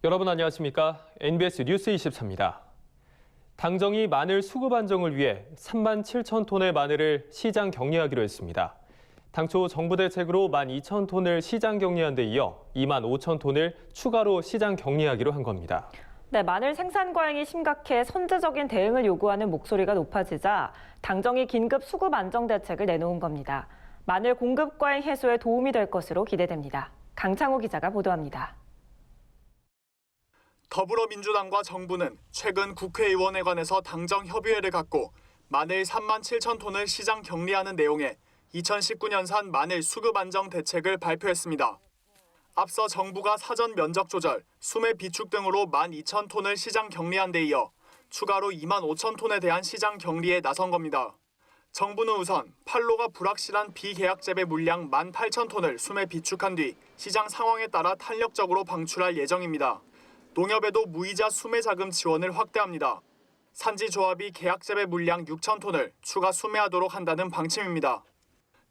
여러분 안녕하십니까? NBS 뉴스 24입니다. 당정이 마늘 수급 안정을 위해 3만 7천 톤의 마늘을 시장 격리하기로 했습니다. 당초 정부 대책으로 12,000톤을 시장 격리한 데 이어 2만 5천 톤을 추가로 시장 격리하기로 한 겁니다. 네, 마늘 생산 과잉이 심각해 선제적인 대응을 요구하는 목소리가 높아지자 당정이 긴급 수급 안정 대책을 내놓은 겁니다. 마늘 공급 과잉 해소에 도움이 될 것으로 기대됩니다. 강창호 기자가 보도합니다. 더불어민주당과 정부는 최근 국회의원회관에서 당정 협의회를 갖고 마늘 3만 7천 톤을 시장 격리하는 내용의 2019년산 마늘 수급 안정 대책을 발표했습니다. 앞서 정부가 사전 면적 조절, 수매 비축 등으로 12,000톤을 시장 격리한 데 이어 추가로 2만 5천 톤에 대한 시장 격리에 나선 겁니다. 정부는 우선 판로가 불확실한 비계약 재배 물량 18,000톤을 수매 비축한 뒤 시장 상황에 따라 탄력적으로 방출할 예정입니다. 농협에도 무이자 수매 자금 지원을 확대합니다. 산지 조합이 계약 재배 물량 6,000톤을 추가 수매하도록 한다는 방침입니다.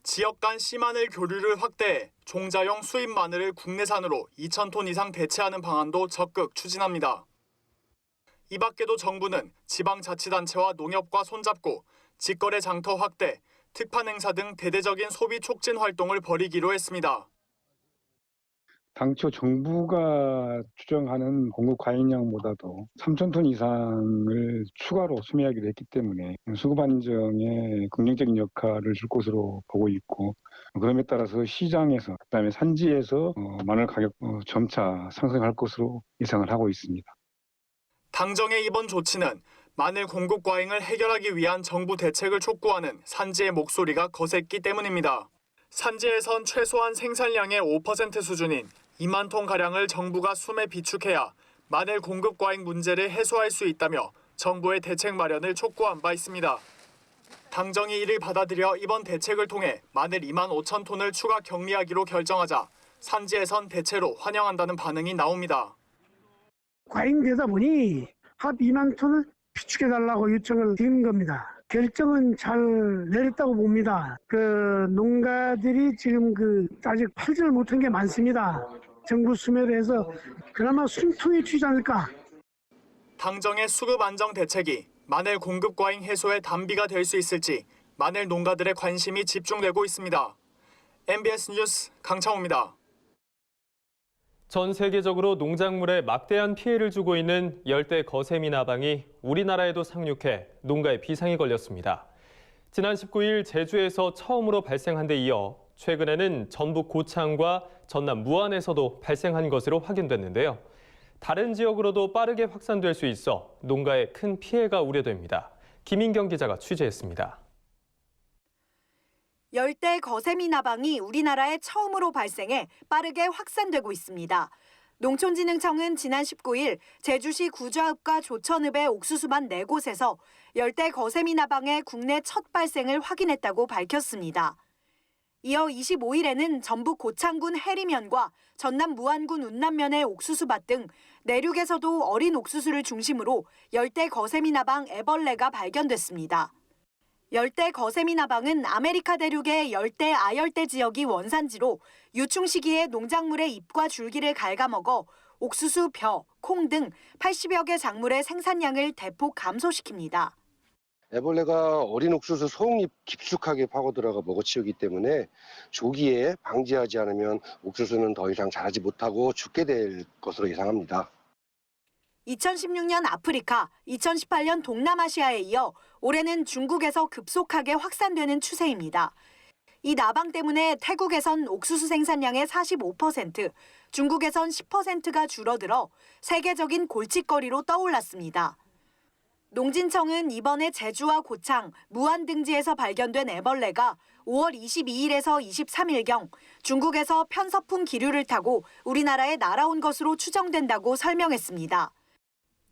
지역 간 씨마늘 교류를 확대해 종자용 수입 마늘을 국내산으로 2,000톤 이상 대체하는 방안도 적극 추진합니다. 이 밖에도 정부는 지방자치단체와 농협과 손잡고 직거래 장터 확대, 특판 행사 등 대대적인 소비 촉진 활동을 벌이기로 했습니다. 당초 정부가 추정하는 공급 과잉량보다도 3,000톤 이상을 추가로 수매하기로 했기 때문에 수급 안정에 긍정적인 역할을 줄 것으로 보고 있고, 그럼에 따라서 시장에서 그다음에 산지에서 마늘 가격 점차 상승할 것으로 예상을 하고 있습니다. 당정의 이번 조치는 마늘 공급 과잉을 해결하기 위한 정부 대책을 촉구하는 산지의 목소리가 거셌기 때문입니다. 산지에선 최소한 생산량의 5% 수준인 2만 톤가량을 정부가 수매 비축해야 마늘 공급 과잉 문제를 해소할 수 있다며 정부의 대책 마련을 촉구한 바 있습니다. 당정이 이를 받아들여 이번 대책을 통해 마늘 2만 5천 톤을 추가 격리하기로 결정하자 산지에선 대체로 환영한다는 반응이 나옵니다. 과잉되다 보니 합 2만 톤을 비축해달라고 요청을 드린 겁니다. 결정은 잘 내렸다고 봅니다. 농가들이 지금 아직 팔지를 못한 게 많습니다. 정부 수매를 해서 그나마 숨통이 튀지 않을까. 당정의 수급 안정 대책이 마늘 공급 과잉 해소의 단비가 될 수 있을지 마늘 농가들의 관심이 집중되고 있습니다. MBS 뉴스 강창호입니다. 전 세계적으로 농작물에 막대한 피해를 주고 있는 열대 거세미 나방이 우리나라에도 상륙해 농가에 비상이 걸렸습니다. 지난 19일 제주에서 처음으로 발생한 데 이어 최근에는 전북 고창과 전남 무안에서도 발생한 것으로 확인됐는데요. 다른 지역으로도 빠르게 확산될 수 있어 농가에 큰 피해가 우려됩니다. 김인경 기자가 취재했습니다. 열대 거세미 나방이 우리나라에 처음으로 발생해 빠르게 확산되고 있습니다. 농촌진흥청은 지난 19일 제주시 구좌읍과 조천읍의 옥수수밭 4곳에서 열대 거세미 나방의 국내 첫 발생을 확인했다고 밝혔습니다. 이어 25일에는 전북 고창군 해리면과 전남 무안군 운남면의 옥수수밭 등 내륙에서도 어린 옥수수를 중심으로 열대 거세미 나방 애벌레가 발견됐습니다. 열대 거세미 나방은 아메리카 대륙의 열대 아열대 지역이 원산지로 유충 시기에 농작물의 잎과 줄기를 갉아먹어 옥수수, 벼, 콩 등 80여 개 작물의 생산량을 대폭 감소시킵니다. 애벌레가 어린 옥수수 송잎 깊숙하게 파고들어가 먹어치우기 때문에 조기에 방지하지 않으면 옥수수는 더 이상 자라지 못하고 죽게 될 것으로 예상합니다. 2016년 아프리카, 2018년 동남아시아에 이어 올해는 중국에서 급속하게 확산되는 추세입니다. 이 나방 때문에 태국에선 옥수수 생산량의 45%, 중국에선 10%가 줄어들어 세계적인 골칫거리로 떠올랐습니다. 농진청은 이번에 제주와 고창, 무안 등지에서 발견된 애벌레가 5월 22일에서 23일경 중국에서 편서풍 기류를 타고 우리나라에 날아온 것으로 추정된다고 설명했습니다.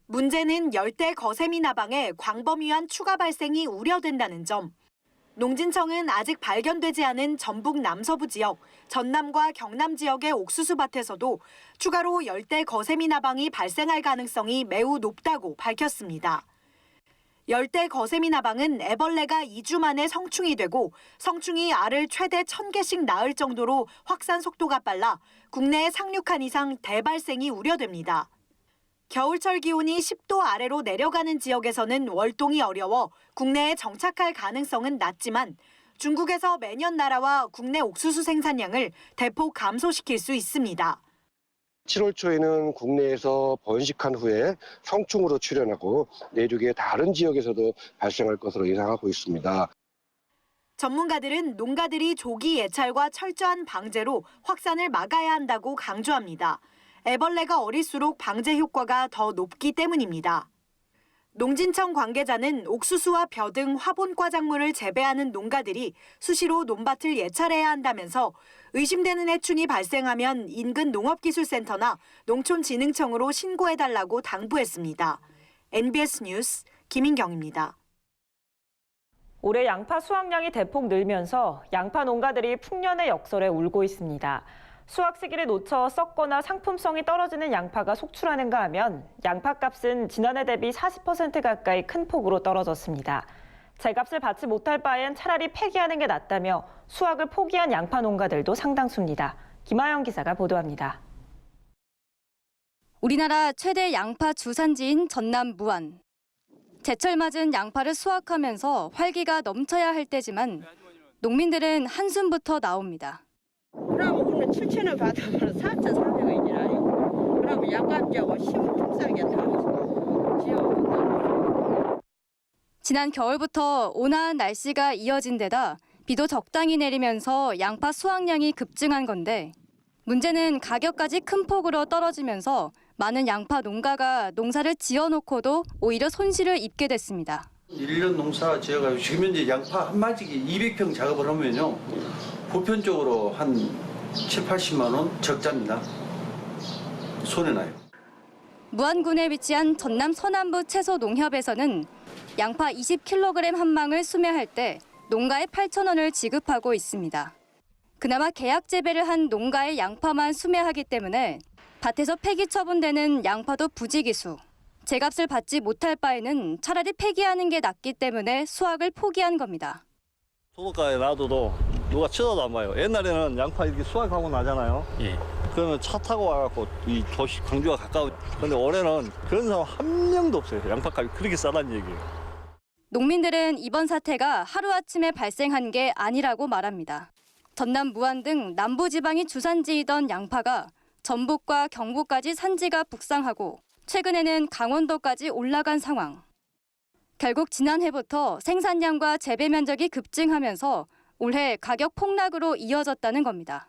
문제는 열대 거세미 나방의 광범위한 추가 발생이 우려된다는 점. 농진청은 아직 발견되지 않은 전북 남서부 지역, 전남과 경남 지역의 옥수수밭에서도 추가로 열대 거세미 나방이 발생할 가능성이 매우 높다고 밝혔습니다. 열대 거세미 나방은 애벌레가 2주 만에 성충이 되고 성충이 알을 최대 1,000개씩 낳을 정도로 확산 속도가 빨라 국내에 상륙한 이상 대발생이 우려됩니다. 겨울철 기온이 10도 아래로 내려가는 지역에서는 월동이 어려워 국내에 정착할 가능성은 낮지만 중국에서 매년 날아와 국내 옥수수 생산량을 대폭 감소시킬 수 있습니다. 7월 초에는 국내에서 번식한 후에 성충으로 출현하고 내륙의 다른 지역에서도 발생할 것으로 예상하고 있습니다. 전문가들은 농가들이 조기 예찰과 철저한 방제로 확산을 막아야 한다고 강조합니다. 애벌레가 어릴수록 방제 효과가 더 높기 때문입니다. 농진청 관계자는 옥수수와 벼 등 화분과 작물을 재배하는 농가들이 수시로 논밭을 예찰해야 한다면서 의심되는 해충이 발생하면 인근 농업기술센터나 농촌진흥청으로 신고해달라고 당부했습니다. NBS 뉴스 김인경입니다. 올해 양파 수확량이 대폭 늘면서 양파 농가들이 풍년의 역설에 울고 있습니다. 수확 시기를 놓쳐 썩거나 상품성이 떨어지는 양파가 속출하는가 하면 양파값은 지난해 대비 40% 가까이 큰 폭으로 떨어졌습니다. 제값을 받지 못할 바엔 차라리 폐기하는 게 낫다며 수확을 포기한 양파 농가들도 상당수입니다. 김하영 기자가 보도합니다. 우리나라 최대 양파 주산지인 전남 무안. 제철 맞은 양파를 수확하면서 활기가 넘쳐야 할 때지만 농민들은 한숨부터 나옵니다. 그러면 오늘 7,000원 받으면 4,400원이지 아니고 그러면 양값하고 심은 품살게 다 지어. 지난 겨울부터 온화한 날씨가 이어진 데다 비도 적당히 내리면서 양파 수확량이 급증한 건데 문제는 가격까지 큰 폭으로 떨어지면서 많은 양파 농가가 농사를 지어놓고도 오히려 손실을 입게 됐습니다. 1년 농사 지어가지고 지금 현재 양파 한 마지기 200평 작업을 하면요. 보편적으로 한 7, 80만 원 적자입니다. 손해나요. 무안군에 위치한 전남 서남부 채소농협에서는 양파 20kg 한 망을 수매할 때 농가에 8,000원을 지급하고 있습니다. 그나마 계약 재배를 한 농가의 양파만 수매하기 때문에 밭에서 폐기 처분되는 양파도 부지기수. 제값을 받지 못할 바에는 차라리 폐기하는 게 낫기 때문에 수확을 포기한 겁니다. 소독가에 놔둬도 누가 쳐다도 안 봐요. 옛날에는 양파 이렇게 수확하고 나잖아요. 예. 그러면 차 타고 와갖고 이 도시 광주가 가까워. 근데 올해는 그런 사람 한 명도 없어요. 양파값이 그렇게 싸다는 얘기예요. 농민들은 이번 사태가 하루아침에 발생한 게 아니라고 말합니다. 전남 무안 등 남부지방이 주산지이던 양파가 전북과 경북까지 산지가 북상하고 최근에는 강원도까지 올라간 상황. 결국 지난해부터 생산량과 재배 면적이 급증하면서 올해 가격 폭락으로 이어졌다는 겁니다.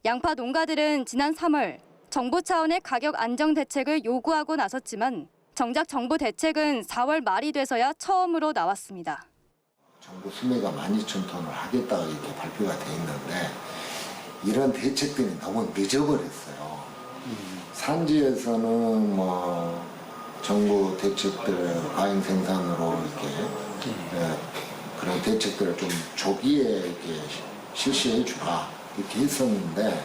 양파 농가들은 지난 3월 정부 차원의 가격 안정 대책을 요구하고 나섰지만 정작 정부 대책은 4월 말이 돼서야 처음으로 나왔습니다. 정부 수매가 12,000톤을 하겠다고 이렇게 발표가 돼 있는데 이런 대책들이 너무 늦어버렸어요. 산지에서는 뭐 정부 대책들 과잉 생산으로 이렇게 그런 대책들을 좀 조기에 이렇게 실시해 주라 이렇게 했었는데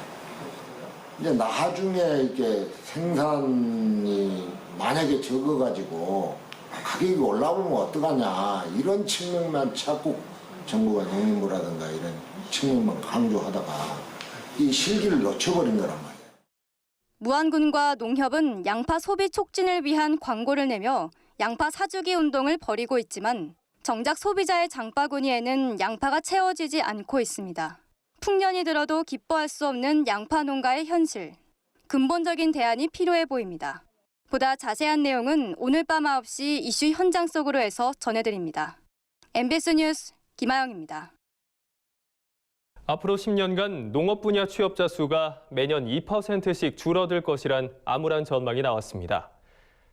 이제 나중에 이렇게 생산이 만약에 적어가지고 가격이 올라오면 어떡하냐 이런 측면만 자꾸 정부가 농림부라든가 이런 측면만 강조하다가 이 실기를 놓쳐버린 거란 말이에요. 무안군과 농협은 양파 소비 촉진을 위한 광고를 내며 양파 사주기 운동을 벌이고 있지만 정작 소비자의 장바구니에는 양파가 채워지지 않고 있습니다. 풍년이 들어도 기뻐할 수 없는 양파 농가의 현실. 근본적인 대안이 필요해 보입니다. 보다 자세한 내용은 오늘 밤 9시 이슈 현장 속으로 해서 전해드립니다. MBS 뉴스 김하영입니다. 앞으로 10년간 농업 분야 취업자 수가 매년 2%씩 줄어들 것이란 암울한 전망이 나왔습니다.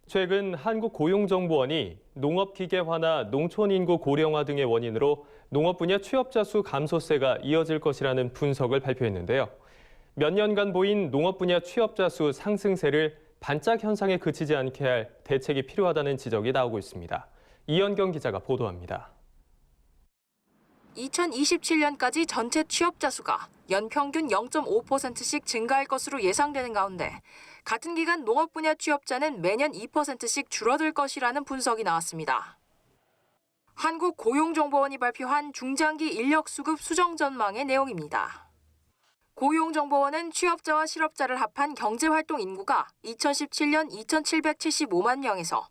최근 한국고용정보원이 농업기계화나 농촌인구 고령화 등의 원인으로 농업 분야 취업자 수 감소세가 이어질 것이라는 분석을 발표했는데요. 몇 년간 보인 농업 분야 취업자 수 상승세를 반짝 현상에 그치지 않게 할 대책이 필요하다는 지적이 나오고 있습니다. 이현경 기자가 보도합니다. 2027년까지 전체 취업자 수가 연평균 0.5%씩 증가할 것으로 예상되는 가운데 같은 기간 농업 분야 취업자는 매년 2%씩 줄어들 것이라는 분석이 나왔습니다. 한국고용정보원이 발표한 중장기 인력 수급 수정 전망의 내용입니다. 고용정보원은 취업자와 실업자를 합한 경제활동 인구가 2017년 2,775만 명에서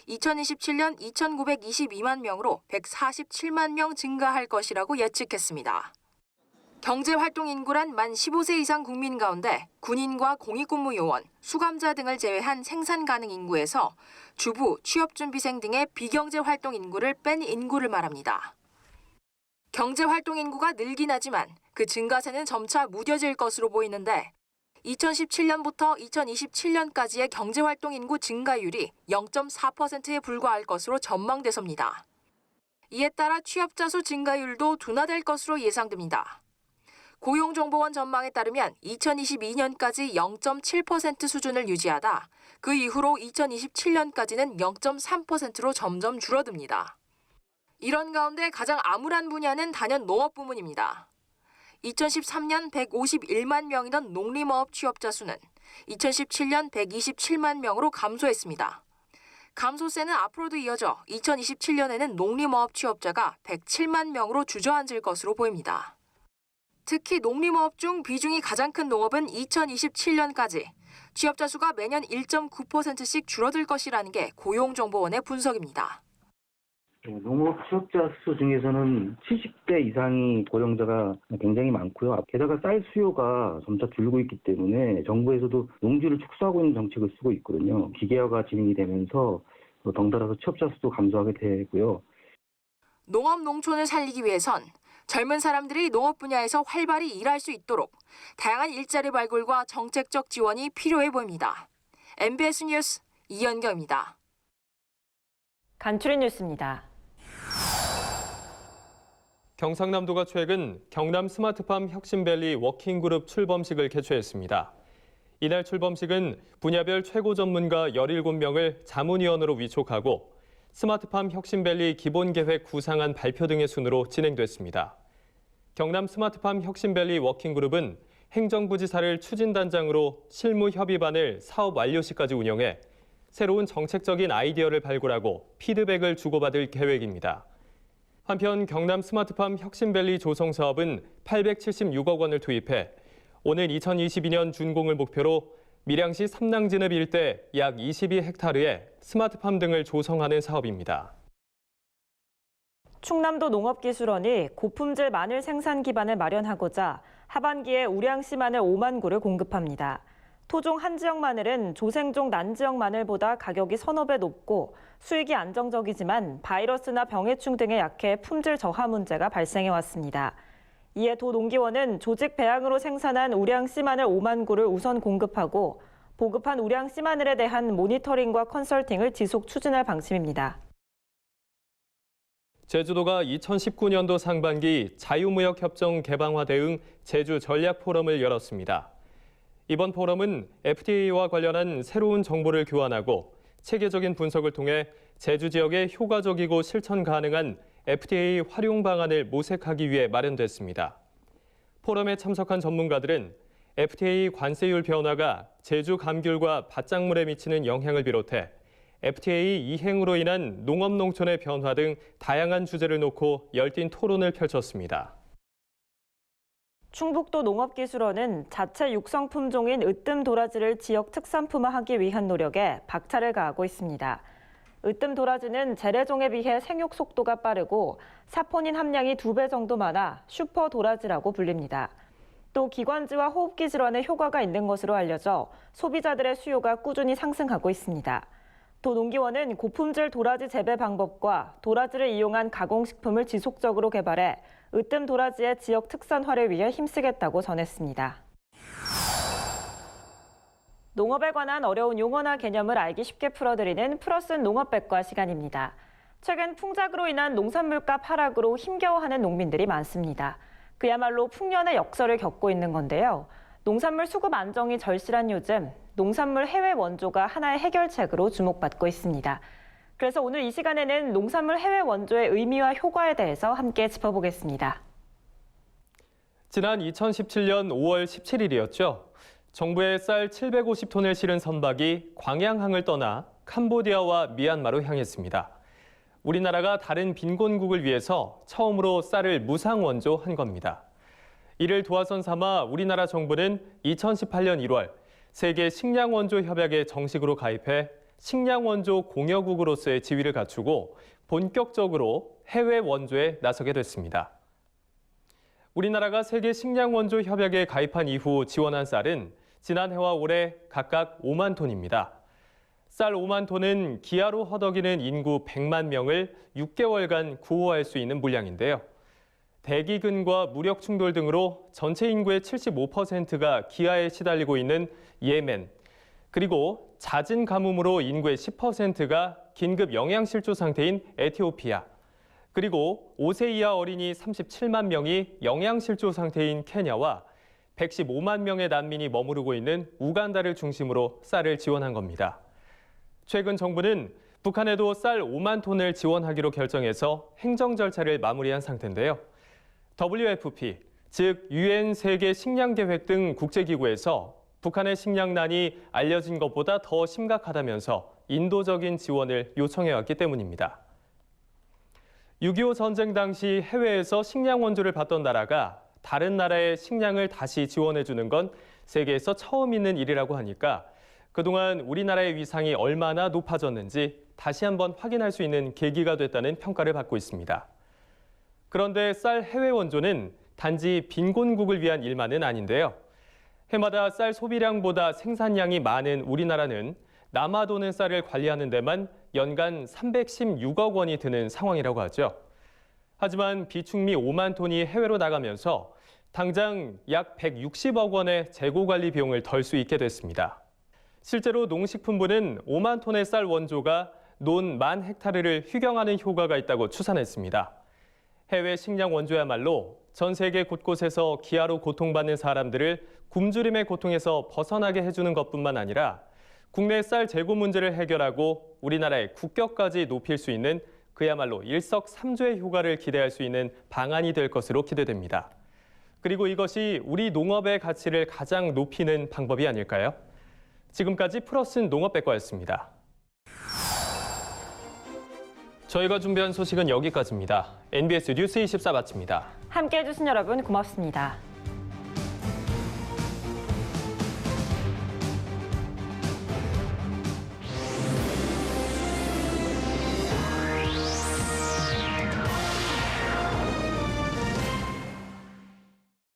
2027년 2,922만 명으로 147만 명 증가할 것이라고 예측했습니다. 경제활동 인구란 만 15세 이상 국민 가운데 군인과 공익근무요원, 수감자 등을 제외한 생산 가능 인구에서 주부, 취업준비생 등의 비경제활동 인구를 뺀 인구를 말합니다. 경제활동 인구가 늘긴 하지만 그 증가세는 점차 무뎌질 것으로 보이는데 2017년부터 2027년까지의 경제활동 인구 증가율이 0.4%에 불과할 것으로 전망돼서입니다. 이에 따라 취업자 수 증가율도 둔화될 것으로 예상됩니다. 고용정보원 전망에 따르면 2022년까지 0.7% 수준을 유지하다 그 이후로 2027년까지는 0.3%로 점점 줄어듭니다. 이런 가운데 가장 암울한 분야는 단연 농업 부문입니다. 2013년 151만 명이던 농림어업 취업자 수는 2017년 127만 명으로 감소했습니다. 감소세는 앞으로도 이어져 2027년에는 농림어업 취업자가 107만 명으로 주저앉을 것으로 보입니다. 특히 농림어업 중 비중이 가장 큰 농업은 2027년까지 취업자 수가 매년 1.9%씩 줄어들 것이라는 게 고용정보원의 분석입니다. 농업 취업자 수 중에서는 70대 이상이 고령자가 굉장히 많고요. 게다가 쌀 수요가 점차 줄고 있기 때문에 정부에서도 농지를 축소하고 있는 정책을 쓰고 있거든요. 기계화가 진행이 되면서 덩달아서 취업자 수도 감소하게 되고요. 농업 농촌을 살리기 위해선 젊은 사람들이 농업 분야에서 활발히 일할 수 있도록 다양한 일자리 발굴과 정책적 지원이 필요해 보입니다. MBS 뉴스 이연경입니다. 간추린 뉴스입니다. 경상남도가 최근 경남 스마트팜 혁신밸리 워킹그룹 출범식을 개최했습니다. 이날 출범식은 분야별 최고 전문가 17명을 자문위원으로 위촉하고 스마트팜 혁신밸리 기본계획 구상안 발표 등의 순으로 진행됐습니다. 경남 스마트팜 혁신밸리 워킹그룹은 행정부지사를 추진단장으로 실무협의반을 사업 완료 시까지 운영해 새로운 정책적인 아이디어를 발굴하고 피드백을 주고받을 계획입니다. 한편 경남 스마트팜 혁신밸리 조성 사업은 876억 원을 투입해 오는 2022년 준공을 목표로 밀양시 삼낭진읍 일대 약 22헥타르에 스마트팜 등을 조성하는 사업입니다. 충남도 농업기술원이 고품질 마늘 생산 기반을 마련하고자 하반기에 우량시 마늘 5만 구를 공급합니다. 토종 한지역 마늘은 조생종 난지역 마늘보다 가격이 서너 배 높고 수익이 안정적이지만 바이러스나 병해충 등에 약해 품질 저하 문제가 발생해 왔습니다. 이에 도농기원은 조직 배양으로 생산한 우량씨 마늘 5만 구를 우선 공급하고 보급한 우량씨 마늘에 대한 모니터링과 컨설팅을 지속 추진할 방침입니다. 제주도가 2019년도 상반기 자유무역협정 개방화 대응 제주 전략 포럼을 열었습니다. 이번 포럼은 FTA와 관련한 새로운 정보를 교환하고 체계적인 분석을 통해 제주 지역에 효과적이고 실천 가능한 FTA 활용 방안을 모색하기 위해 마련됐습니다. 포럼에 참석한 전문가들은 FTA 관세율 변화가 제주 감귤과 밭작물에 미치는 영향을 비롯해 FTA 이행으로 인한 농업 농촌의 변화 등 다양한 주제를 놓고 열띤 토론을 펼쳤습니다. 충북도 농업기술원은 자체 육성 품종인 으뜸 도라지를 지역 특산품화하기 위한 노력에 박차를 가하고 있습니다. 으뜸 도라지는 재래종에 비해 생육 속도가 빠르고 사포닌 함량이 2배 정도 많아 슈퍼 도라지라고 불립니다. 또 기관지와 호흡기 질환에 효과가 있는 것으로 알려져 소비자들의 수요가 꾸준히 상승하고 있습니다. 도 농기원은 고품질 도라지 재배 방법과 도라지를 이용한 가공식품을 지속적으로 개발해 으뜸 도라지의 지역 특산화를 위해 힘쓰겠다고 전했습니다. 농업에 관한 어려운 용어나 개념을 알기 쉽게 풀어드리는 풀어쓴 농업백과 시간입니다. 최근 풍작으로 인한 농산물값 하락으로 힘겨워하는 농민들이 많습니다. 그야말로 풍년의 역설을 겪고 있는 건데요. 농산물 수급 안정이 절실한 요즘 농산물 해외 원조가 하나의 해결책으로 주목받고 있습니다. 그래서 오늘 이 시간에는 농산물 해외 원조의 의미와 효과에 대해서 함께 짚어보겠습니다. 지난 2017년 5월 17일이었죠. 정부의 쌀 750톤을 실은 선박이 광양항을 떠나 캄보디아와 미얀마로 향했습니다. 우리나라가 다른 빈곤국을 위해서 처음으로 쌀을 무상 원조한 겁니다. 이를 도화선 삼아 우리나라 정부는 2018년 1월 세계 식량원조 협약에 정식으로 가입해 식량원조 공여국으로서의 지위를 갖추고 본격적으로 해외 원조에 나서게 됐습니다. 우리나라가 세계 식량원조 협약에 가입한 이후 지원한 쌀은 지난해와 올해 각각 5만 톤입니다. 쌀 5만 톤은 기아로 허덕이는 인구 100만 명을 6개월간 구호할 수 있는 물량인데요. 대기근과 무력 충돌 등으로 전체 인구의 75%가 기아에 시달리고 있는 예멘, 그리고 잦은 가뭄으로 인구의 10%가 긴급 영양실조 상태인 에티오피아, 그리고 5세 이하 어린이 37만 명이 영양실조 상태인 케냐와 115만 명의 난민이 머무르고 있는 우간다를 중심으로 쌀을 지원한 겁니다. 최근 정부는 북한에도 쌀 5만 톤을 지원하기로 결정해서 행정 절차를 마무리한 상태인데요. WFP, 즉 UN 세계 식량계획 등 국제기구에서 북한의 식량난이 알려진 것보다 더 심각하다면서 인도적인 지원을 요청해왔기 때문입니다. 6.25 전쟁 당시 해외에서 식량 원조를 받던 나라가 다른 나라의 식량을 다시 지원해주는 건 세계에서 처음 있는 일이라고 하니까 그동안 우리나라의 위상이 얼마나 높아졌는지 다시 한번 확인할 수 있는 계기가 됐다는 평가를 받고 있습니다. 그런데 쌀 해외 원조는 단지 빈곤국을 위한 일만은 아닌데요. 해마다 쌀 소비량보다 생산량이 많은 우리나라는 남아도는 쌀을 관리하는 데만 연간 316억 원이 드는 상황이라고 하죠. 하지만 비축미 5만 톤이 해외로 나가면서 당장 약 160억 원의 재고관리 비용을 덜 수 있게 됐습니다. 실제로 농식품부는 5만 톤의 쌀 원조가 논 10,000헥타르를 휴경하는 효과가 있다고 추산했습니다. 해외 식량 원조야말로 전 세계 곳곳에서 기아로 고통받는 사람들을 굶주림의 고통에서 벗어나게 해주는 것뿐만 아니라 국내 쌀 재고 문제를 해결하고 우리나라의 국격까지 높일 수 있는 그야말로 일석삼조의 효과를 기대할 수 있는 방안이 될 것으로 기대됩니다. 그리고 이것이 우리 농업의 가치를 가장 높이는 방법이 아닐까요? 지금까지 플러스 농업백과였습니다. 저희가 준비한 소식은 여기까지입니다. NBS 뉴스 24 마칩니다. 함께해 주신 여러분 고맙습니다.